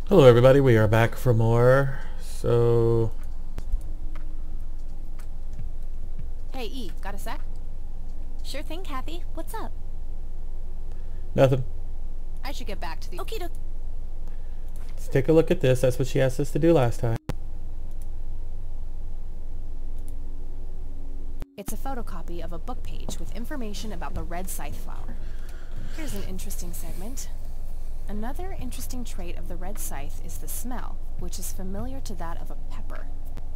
Hello everybody, we are back for more. So... Hey, E, got a sec? Sure thing, Kathy. What's up? nothing. I should get back to the... Okie doke. Let's take a look at this. That's what she asked us to do last time. It's a photocopy of a book page with information about the red scythe flower. Here's an interesting segment. Another interesting trait of the red scythe is the smell, which is familiar to that of a pepper.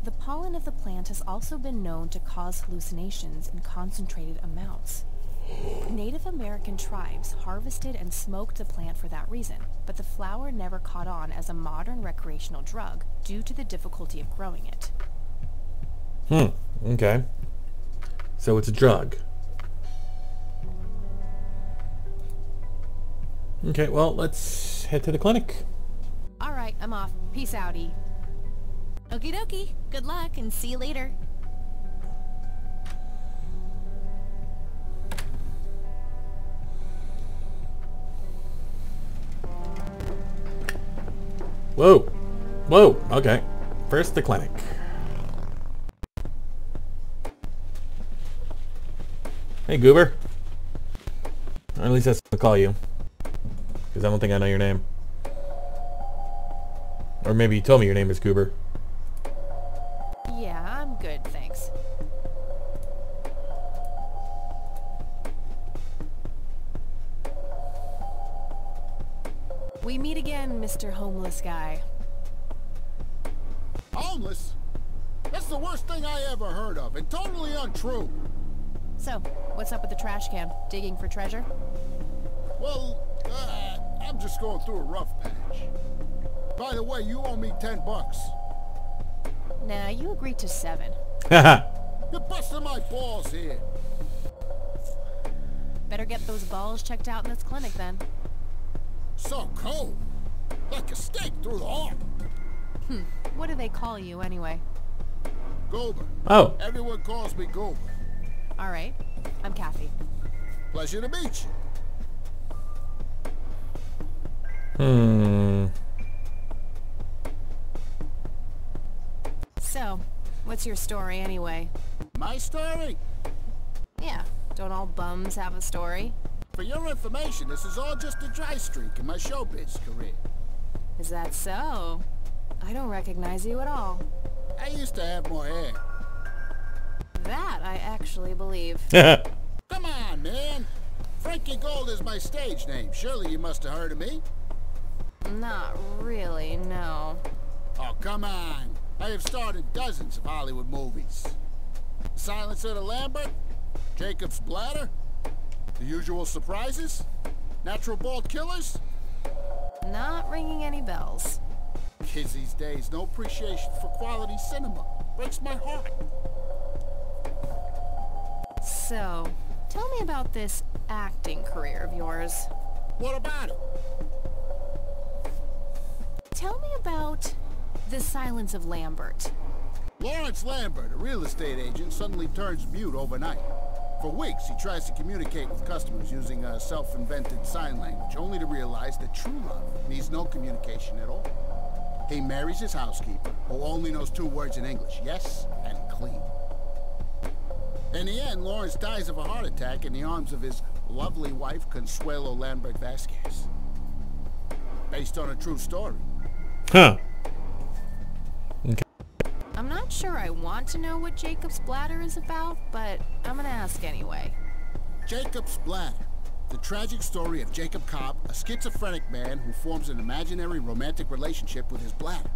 The pollen of the plant has also been known to cause hallucinations in concentrated amounts. Native American tribes harvested and smoked the plant for that reason, but the flower never caught on as a modern recreational drug due to the difficulty of growing it. Okay. So it's a drug. Okay, well, let's head to the clinic. Alright, I'm off. Peace out, E. Okie dokie. Good luck and see you later. Whoa. Whoa, okay. First the clinic. Hey, Goober. Or at least that's what I'll call you. Because I don't think I know your name. Or maybe you told me your name is Goober. Yeah, I'm good, thanks. We meet again, Mr. Homeless Guy. Homeless? That's the worst thing I ever heard of, and totally untrue. So, what's up with the trash can? Digging for treasure? Well, I'm just going through a rough patch. By the way, you owe me $10. Nah, you agreed to 7. Haha. You're busting my balls here. Better get those balls checked out in this clinic then. So cold. Like a stake through the heart. What do they call you anyway? Goober. Oh. Everyone calls me Goober. Alright, I'm Kathy. Pleasure to meet you. So, what's your story anyway? My story? Yeah, don't all bums have a story? For your information, this is all just a dry streak in my showbiz career. Is that so? I don't recognize you at all. I used to have more hair. That I actually believe. Come on, man. Frankie Gold is my stage name. Surely you must have heard of me. Not really, no. Oh, come on. I have starred in dozens of Hollywood movies. Silence of the Lambert, Jacob's Bladder, The Usual Surprises, Natural Born Killers. Not ringing any bells. Kids these days, no appreciation for quality cinema. Breaks my heart. So, tell me about this acting career of yours. What about it? Tell me about the Silence of Lambert. Lawrence Lambert, a real estate agent, suddenly turns mute overnight. For weeks, he tries to communicate with customers using a self-invented sign language, only to realize that true love needs no communication at all. He marries his housekeeper, who only knows 2 words in English, yes and clean. In the end, Lawrence dies of a heart attack in the arms of his lovely wife, Consuelo Lambert Vasquez. Based on a true story. Huh. I'm not sure I want to know what Jacob's Bladder is about, but I'm gonna ask anyway. Jacob's Bladder. The tragic story of Jacob Cobb, a schizophrenic man who forms an imaginary romantic relationship with his bladder.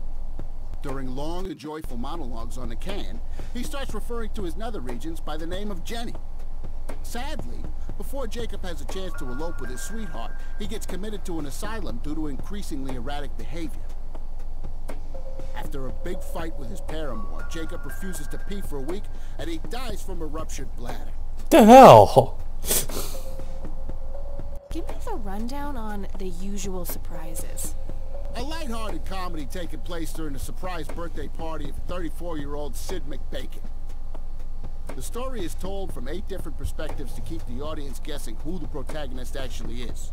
During long and joyful monologues on the can, he starts referring to his nether regions by the name of Jenny. Sadly, before Jacob has a chance to elope with his sweetheart, he gets committed to an asylum due to increasingly erratic behavior. After a big fight with his paramour, Jacob refuses to pee for a week, and he dies from a ruptured bladder. What the hell? Give me the rundown on The Usual Surprises. A lighthearted comedy taking place during the surprise birthday party of 34-year-old Sid McBacon. The story is told from 8 different perspectives to keep the audience guessing who the protagonist actually is.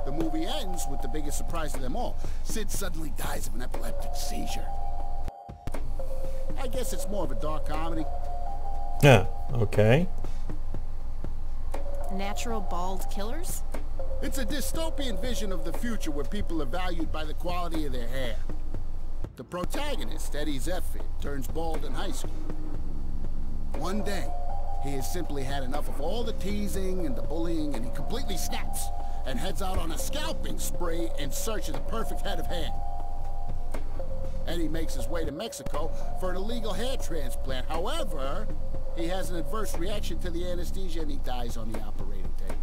The movie ends with the biggest surprise of them all. Sid suddenly dies of an epileptic seizure. I guess it's more of a dark comedy. Yeah, okay. Natural bald killers? It's a dystopian vision of the future where people are valued by the quality of their hair. The protagonist, Eddie Zephyr, turns bald in high school. One day, he has simply had enough of all the teasing and the bullying, and he completely snaps and heads out on a scalping spree in search of the perfect head of hair. Eddie makes his way to Mexico for an illegal hair transplant. However, he has an adverse reaction to the anesthesia and he dies on the operating table.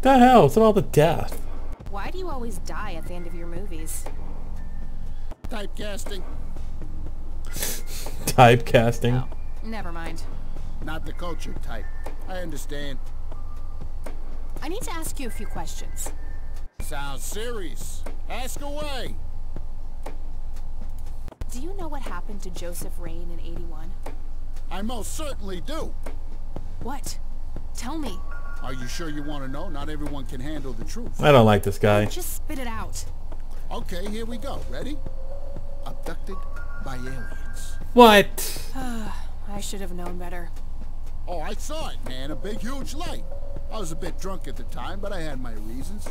The hell? What's about the death? Why do you always die at the end of your movies? Typecasting. Typecasting. Oh, never mind. Not the culture type. I understand. I need to ask you a few questions. Sounds serious. Ask away. Do you know what happened to Joseph Rain in '81? I most certainly do. What? Tell me. Are you sure you want to know? Not everyone can handle the truth. I don't like this guy. Just spit it out. Okay, here we go. Ready? Abducted by aliens. What? I should have known better. Oh, I saw it, man. A big, huge light. I was a bit drunk at the time, but I had my reasons.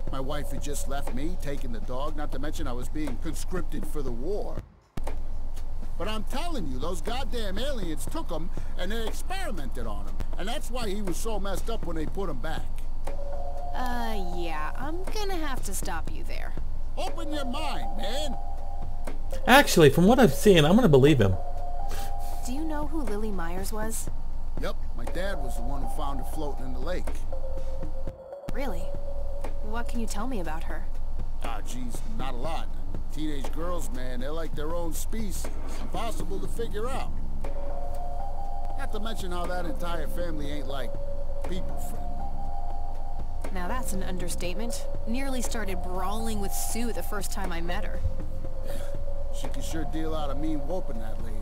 My wife had just left me, taking the dog, not to mention I was being conscripted for the war. But I'm telling you, those goddamn aliens took him and they experimented on him. And that's why he was so messed up when they put him back. Yeah, I'm gonna have to stop you there. Open your mind, man. Actually, from what I've seen, I'm gonna believe him. Do you know who Lily Myers was? Yep, my dad was the one who found her floating in the lake. Really? What can you tell me about her? Ah, geez, not a lot. Teenage girls, man, they're like their own species. Impossible to figure out. Not to mention how that entire family ain't like people friendly. Now that's an understatement. Nearly started brawling with Sue the first time I met her. Yeah, she can sure deal out a mean whooping, that lady.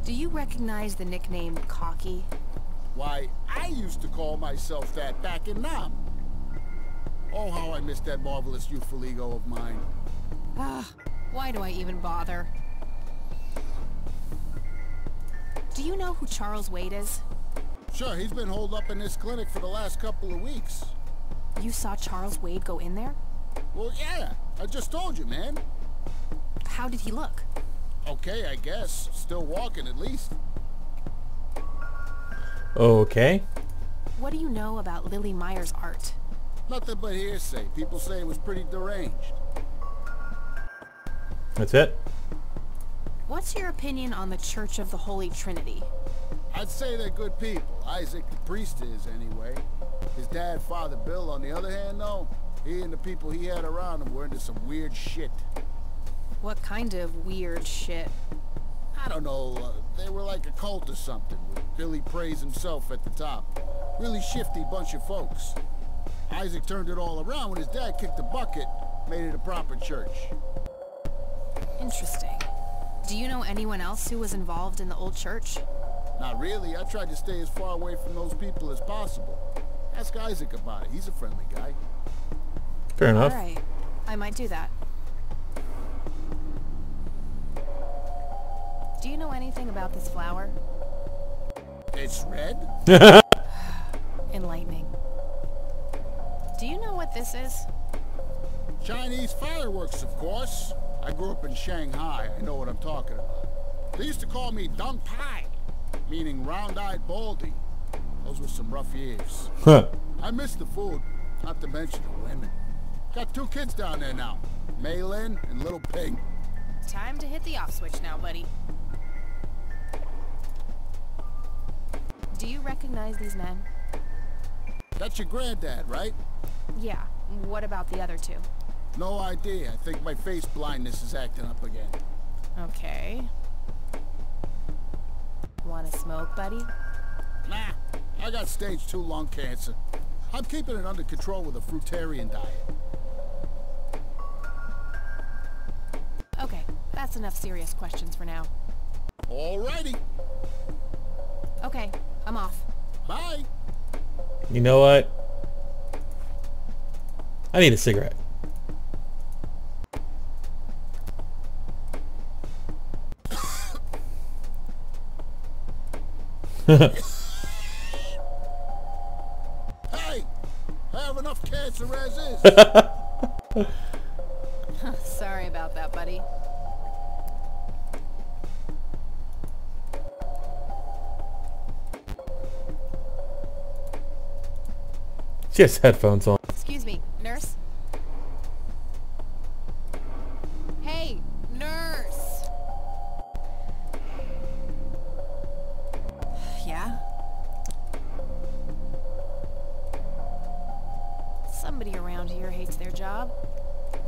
Do you recognize the nickname Cocky? Why, I used to call myself that back in Nam. Oh, how I miss that marvelous youthful ego of mine. Why do I even bother? Do you know who Charles Wade is? Sure, he's been holed up in this clinic for the last couple of weeks. You saw Charles Wade go in there? Well, yeah, I just told you, man. How did he look? Okay, I guess. Still walking, at least. Okay. What do you know about Lily Myers' art? Nothing but hearsay. People say it was pretty deranged. That's it? What's your opinion on the Church of the Holy Trinity? I'd say they're good people. Isaac, the priest, is, anyway. His dad, Father Bill, on the other hand, though, he and the people he had around him were into some weird shit. What kind of weird shit? I don't know, they were like a cult or something, with Billy Praise himself at the top. Really shifty bunch of folks. Isaac turned it all around when his dad kicked the bucket, made it a proper church. Interesting. Do you know anyone else who was involved in the old church? Not really. I tried to stay as far away from those people as possible. Ask Isaac about it. He's a friendly guy. Fair enough. Alright, I might do that. Do you know anything about this flower? It's red? Enlightening. Do you know what this is? Chinese fireworks, of course. I grew up in Shanghai. I know what I'm talking about. They used to call me Dong Pai, meaning round-eyed baldy. Those were some rough years. I miss the food, not to mention the women. Got 2 kids down there now, Mei Lin and Little Ping. Time to hit the off switch now, buddy. Do you recognize these men? That's your granddad, right? Yeah. What about the other 2? No idea. I think my face blindness is acting up again. Okay. Wanna smoke, buddy? Nah, I got stage 2 lung cancer. I'm keeping it under control with a fruitarian diet. Okay, that's enough serious questions for now. Alrighty. Okay, I'm off. Bye. You know what? I need a cigarette. Hey! I have enough cancer as is. Sorry about that, buddy. She has headphones on. Excuse me, nurse? Hey, nurse! Yeah? Somebody around here hates their job.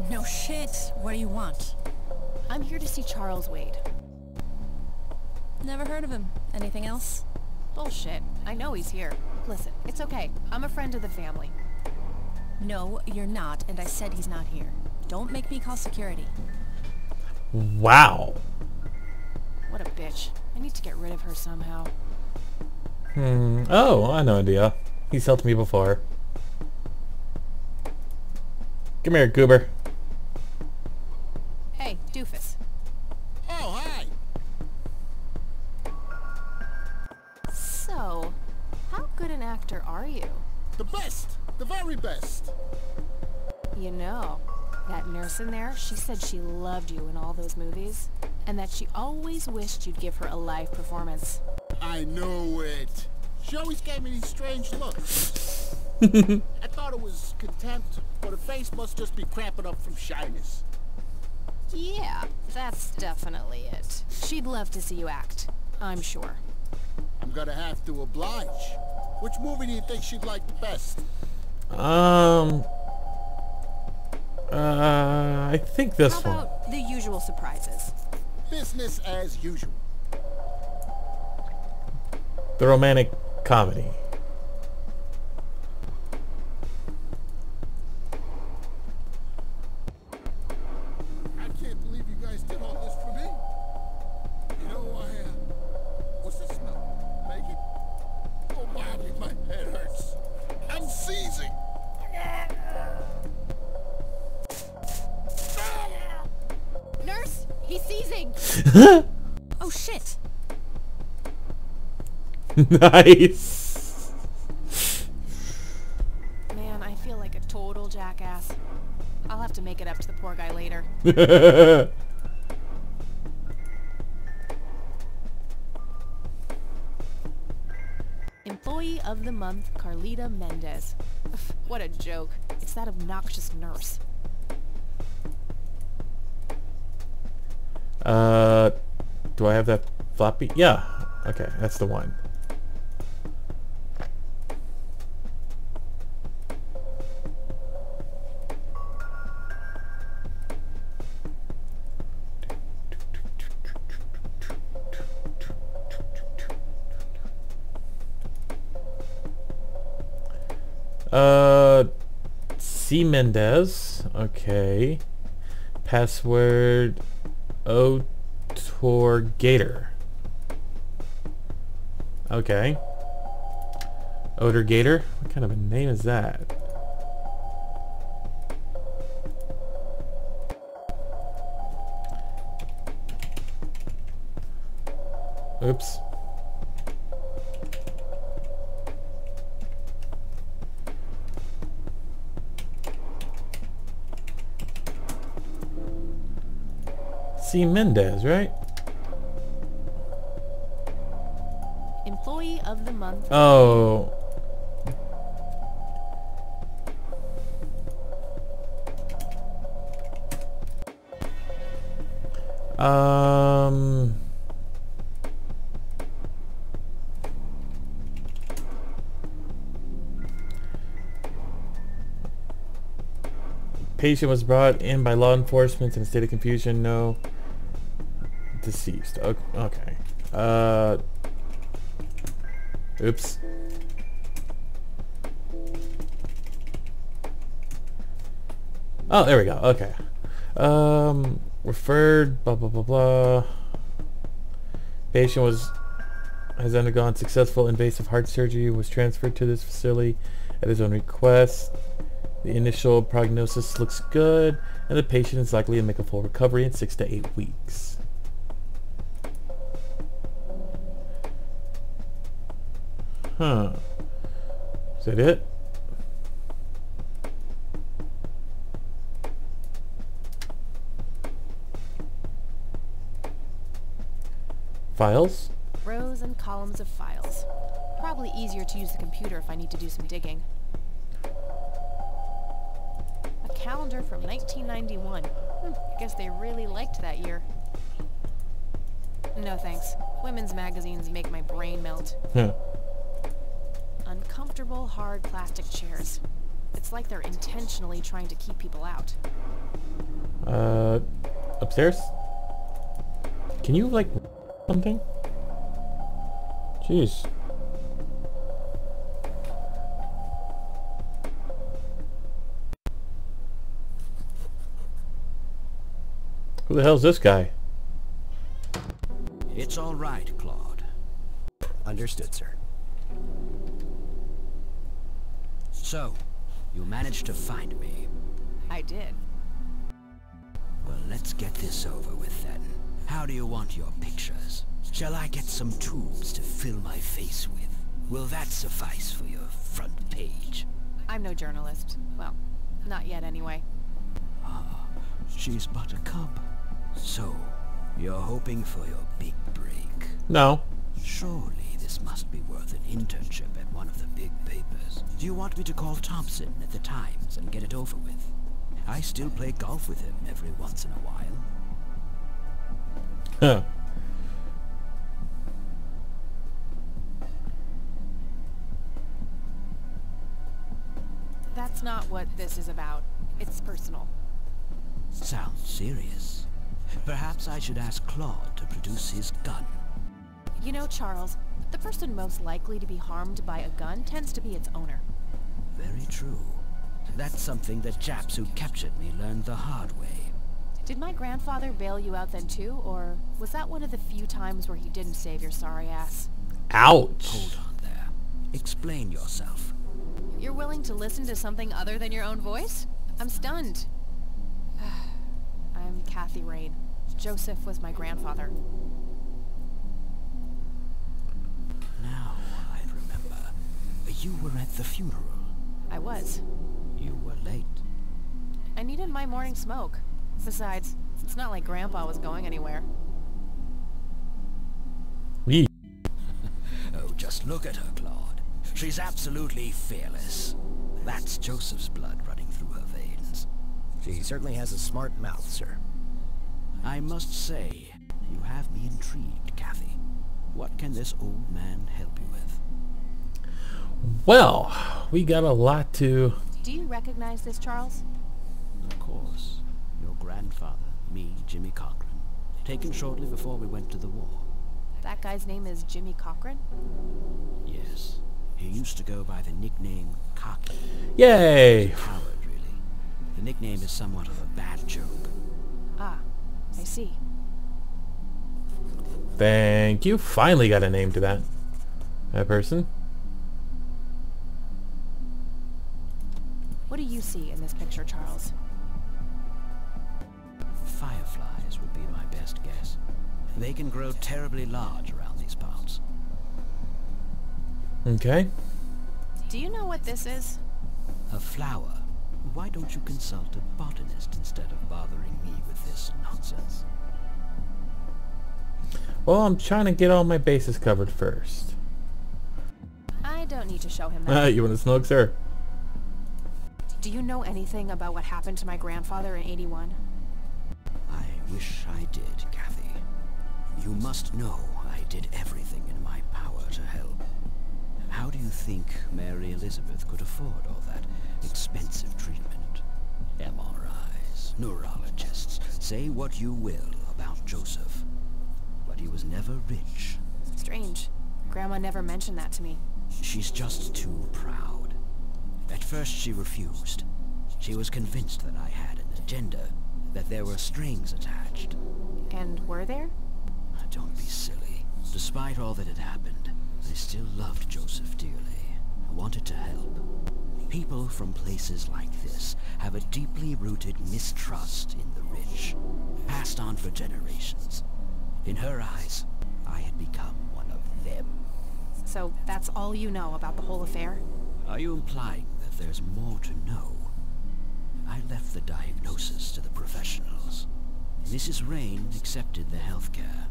No shit. What do you want? I'm here to see Charles Wade. Never heard of him. Anything else? Bullshit. I know he's here. Listen, it's okay. I'm a friend of the family. No, you're not, and I said he's not here. Don't make me call security. Wow. What a bitch. I need to get rid of her somehow. Oh, I have no idea. He's helped me before. Come here, Goober. Hey, doofus. Oh, hi! So, how good an actor are you? The best! The very best! You know, that nurse in there, she said she loved you in all those movies, and that she always wished you'd give her a live performance. I knew it. She always gave me these strange looks. I thought it was contempt, but her face must just be cramping up from shyness. Yeah, that's definitely it. She'd love to see you act, I'm sure. I'm gonna have to oblige. Which movie do you think she'd like the best? I think this How one. about The Usual Surprises? Business as usual. The romantic comedy. I can't believe you guys did all this for me. You know, what's the smell? Bacon? Oh, Bobby, my head hurts. I'm seizing. Nurse, he's seizing! Oh shit! Nice. Man, I feel like a total jackass. I'll have to make it up to the poor guy later. Employee of the Month, Carlita Mendez. What a joke. It's that obnoxious nurse. Do I have that floppy? Yeah. Okay, that's the one. C. Mendez. Okay. Password Otorgator. Okay. Otorgator? What kind of a name is that? Oops. C. Mendez, right? Employee of the Month. Oh. Patient was brought in by law enforcement in a state of confusion. No. Deceased. Okay. Oops. Oh, there we go. Okay. Referred. Blah blah blah blah. Patient has undergone successful invasive heart surgery. Was transferred to this facility at his own request. The initial prognosis looks good, and the patient is likely to make a full recovery in 6 to 8 weeks. Huh. Is that it? Files? Rows and columns of files. Probably easier to use the computer if I need to do some digging. A calendar from 1991. I guess they really liked that year. No thanks. Women's magazines make my brain melt. Huh. Uncomfortable, hard plastic chairs. It's like they're intentionally trying to keep people out. Upstairs? Can you, like, something? Jeez. Who the hell's this guy? It's all right, Claude. Understood, sir. So, you managed to find me. I did. Well, let's get this over with then. How do you want your pictures? Shall I get some tubes to fill my face with? Will that suffice for your front page? I'm no journalist. Well, not yet anyway. Ah, she's but a cub. So, you're hoping for your big break. No. Surely this must be worth an internship at one of the big papers. Do you want me to call Thompson at the Times and get it over with? I still play golf with him every once in a while. Huh. That's not what this is about. It's personal. Sounds serious. Perhaps I should ask Claude to produce his gun. You know, Charles, the person most likely to be harmed by a gun tends to be its owner. Very true. That's something the Japs who captured me learned the hard way. Did my grandfather bail you out then too, or was that one of the few times where he didn't save your sorry ass? Ouch. Hold on there. Explain yourself. You're willing to listen to something other than your own voice? I'm stunned. I'm Kathy Rain. Joseph was my grandfather. Now I remember. You were at the funeral. I was. You were late. I needed my morning smoke. Besides, it's not like Grandpa was going anywhere. Yee. Oh, just look at her, Claude. She's absolutely fearless. That's Joseph's blood running through her veins. She certainly has a smart mouth, sir. I must say, you have me intrigued, Kathy. What can this old man help you with? Well, we got a lot to... Do you recognize this, Charles? Of course. Your grandfather, me, Jimmy Cochran. Taken shortly before we went to the war. That guy's name is Jimmy Cochran? Yes. He used to go by the nickname Cocky. Yay! Coward, really. The nickname is somewhat of a bad joke. Ah, I see. Thank you. Finally got a name to that. That person. What do you see in this picture, Charles? Fireflies would be my best guess. They can grow terribly large around these parts. Okay. Do you know what this is? A flower. Why don't you consult a botanist instead of bothering me with this nonsense? Well, I'm trying to get all my bases covered first. I don't need to show him that. You want to smoke, sir? Do you know anything about what happened to my grandfather in '81? I wish I did, Kathy. You must know I did everything in my power to help. How do you think Mary Elizabeth could afford all that expensive treatment? MRIs, neurologists, say what you will about Joseph. But he was never rich. Strange. Grandma never mentioned that to me. She's just too proud. At first she refused. She was convinced that I had an agenda, that there were strings attached. And were there? Don't be silly. Despite all that had happened, I still loved Joseph dearly. wanted to help. People from places like this have a deeply rooted mistrust in the rich, passed on for generations. In her eyes, I had become one of them. So that's all you know about the whole affair? Are you implying that there's more to know? I left the diagnosis to the professionals. Mrs. Rain accepted the healthcare,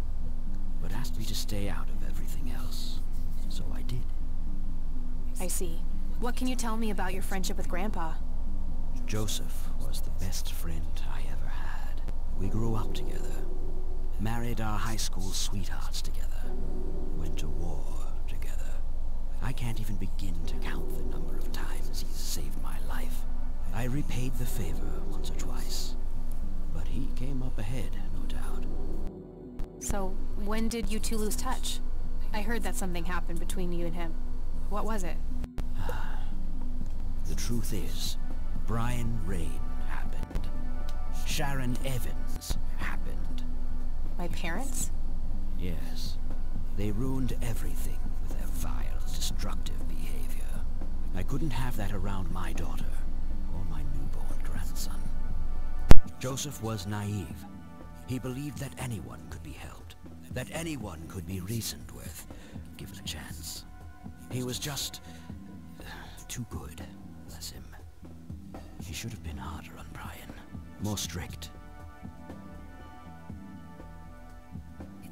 but asked me to stay out of everything else. So I did. I see. What can you tell me about your friendship with Grandpa? Joseph was the best friend I ever had. We grew up together, married our high school sweethearts together, went to war together. I can't even begin to count the number of times he's saved my life. I repaid the favor once or twice, but he came up ahead, no doubt. So, when did you two lose touch? I heard that something happened between you and him. What was it? The truth is, Brian Rain happened. Sharon Evans happened. My parents? Yes. They ruined everything with their vile, destructive behavior. I couldn't have that around my daughter, or my newborn grandson. Joseph was naive. He believed that anyone could be helped, that anyone could be reasoned with, given a chance. He was just too good, bless him. He should have been harder on Brian, more strict.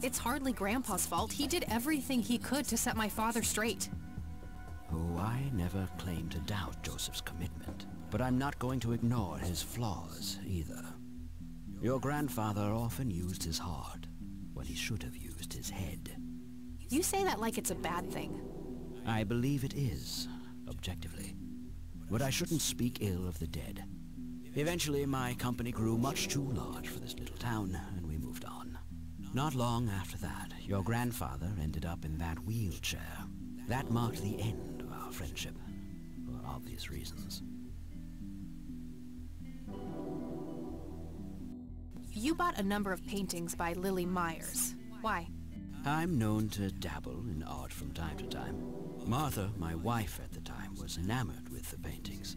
It's hardly Grandpa's fault. He did everything he could to set my father straight. Oh, I never claimed to doubt Joseph's commitment, but I'm not going to ignore his flaws either. Your grandfather often used his heart when he should have used his head. You say that like it's a bad thing. I believe it is, objectively. But I shouldn't speak ill of the dead. Eventually, my company grew much too large for this little town, and we moved on. Not long after that, your grandfather ended up in that wheelchair. That marked the end of our friendship, for obvious reasons. You bought a number of paintings by Lily Myers. Why? I'm known to dabble in art from time to time. Martha, my wife at the time, was enamored with the paintings.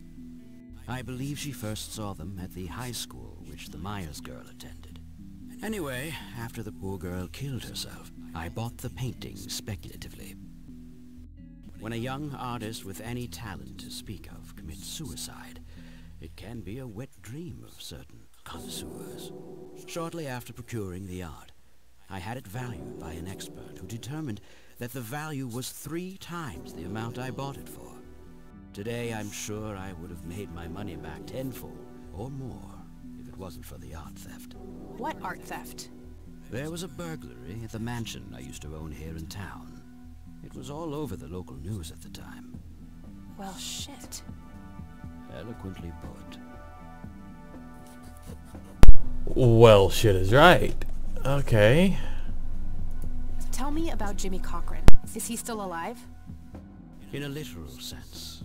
I believe she first saw them at the high school which the Myers girl attended. Anyway, after the poor girl killed herself, I bought the paintings speculatively. When a young artist with any talent to speak of commits suicide, it can be a wet dream of certain connoisseurs. Shortly after procuring the art, I had it valued by an expert who determined that the value was 3 times the amount I bought it for. Today, I'm sure I would have made my money back tenfold or more if it wasn't for the art theft. What art theft? There was a burglary at the mansion I used to own here in town. It was all over the local news at the time. Well, shit. Eloquently put. Well, shit is right. Okay. Tell me about Jimmy Cochran. Is he still alive? In a literal sense.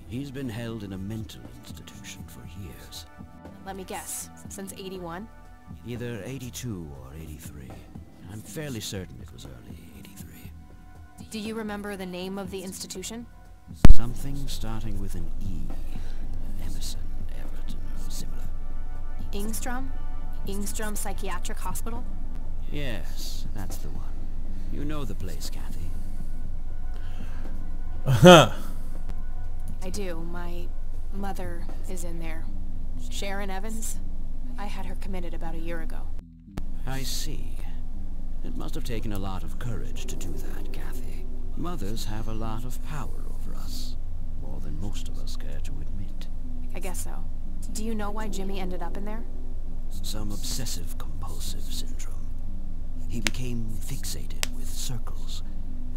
He's been held in a mental institution for years. Let me guess. Since 81? Either 82 or 83. I'm fairly certain it was early 83. Do you remember the name of the institution? Something starting with an E. Emerson, Everton, or similar. Ingstrom? Ingstrom Psychiatric Hospital? Yes, that's the one. You know the place, Kathy. Huh. I do. My mother is in there. Sharon Evans? I had her committed about a year ago. I see. It must have taken a lot of courage to do that, Kathy. Mothers have a lot of power over us. More than most of us care to admit. I guess so. Do you know why Jimmy ended up in there? Some obsessive-compulsive syndrome. He became fixated with circles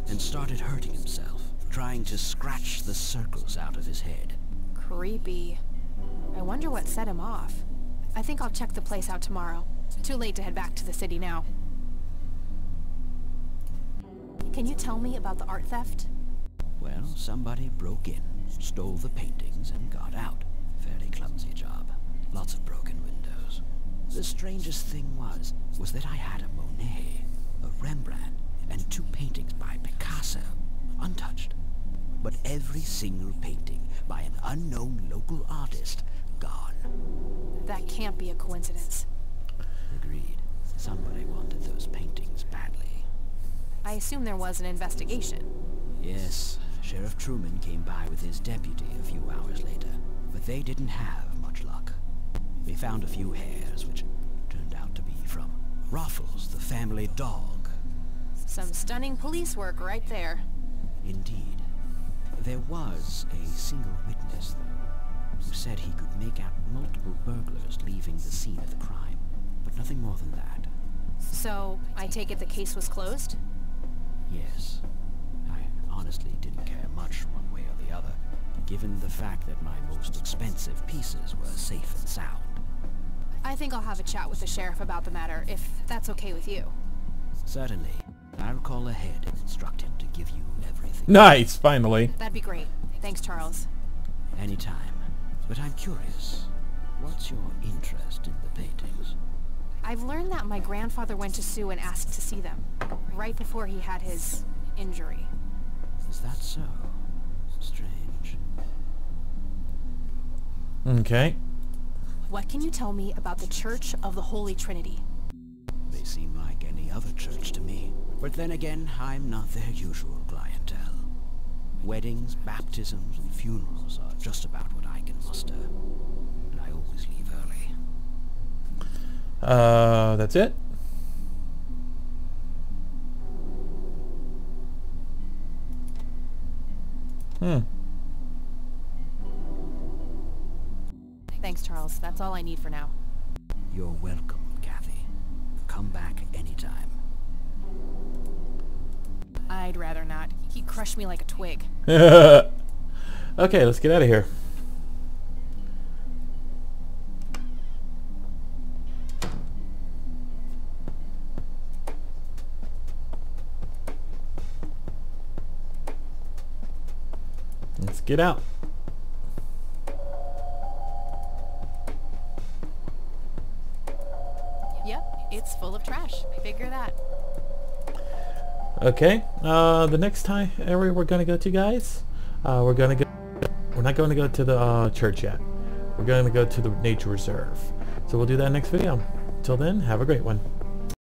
and started hurting himself, trying to scratch the circles out of his head. Creepy. I wonder what set him off. I think I'll check the place out tomorrow. Too late to head back to the city now. Can you tell me about the art theft? Well, somebody broke in, stole the paintings, and got out. Fairly clumsy job. Lots of broken windows. The strangest thing was that I had a Monet, a Rembrandt, and 2 paintings by Picasso, untouched. But every single painting by an unknown local artist, gone. That can't be a coincidence. Agreed. Somebody wanted those paintings badly. I assume there was an investigation. Yes, Sheriff Truman came by with his deputy a few hours later, but they didn't have much luck. They found a few hairs, which turned out to be from Ruffles, the family dog. Some stunning police work right there. Indeed. There was a single witness, though, who said he could make out multiple burglars leaving the scene of the crime, but nothing more than that. So, I take it the case was closed? Yes. I honestly didn't care much one way or the other, given the fact that my most expensive pieces were safe and sound. I think I'll have a chat with the sheriff about the matter, if that's okay with you. Certainly. I'll call ahead and instruct him to give you everything. Nice, finally. That'd be great. Thanks, Charles. Anytime. But I'm curious, what's your interest in the paintings? I've learned that my grandfather went to Sue and asked to see them, right before he had his injury. Is that so? Strange. Okay. What can you tell me about the Church of the Holy Trinity? They seem like any other church to me. But then again, I'm not their usual clientele. Weddings, baptisms, and funerals are just about what I can muster. And I always leave early. That's it? Thanks, Charles. That's all I need for now. You're welcome, Kathy. Come back anytime. I'd rather not. He crushed me like a twig. Okay, let's get out of here. Let's get out. Yep, it's full of trash. Figure that. Okay, the next area we're gonna go to, guys, we're not going to go to the church yet. We're going to go to the nature reserve. So we'll do that next video. Till then, have a great one.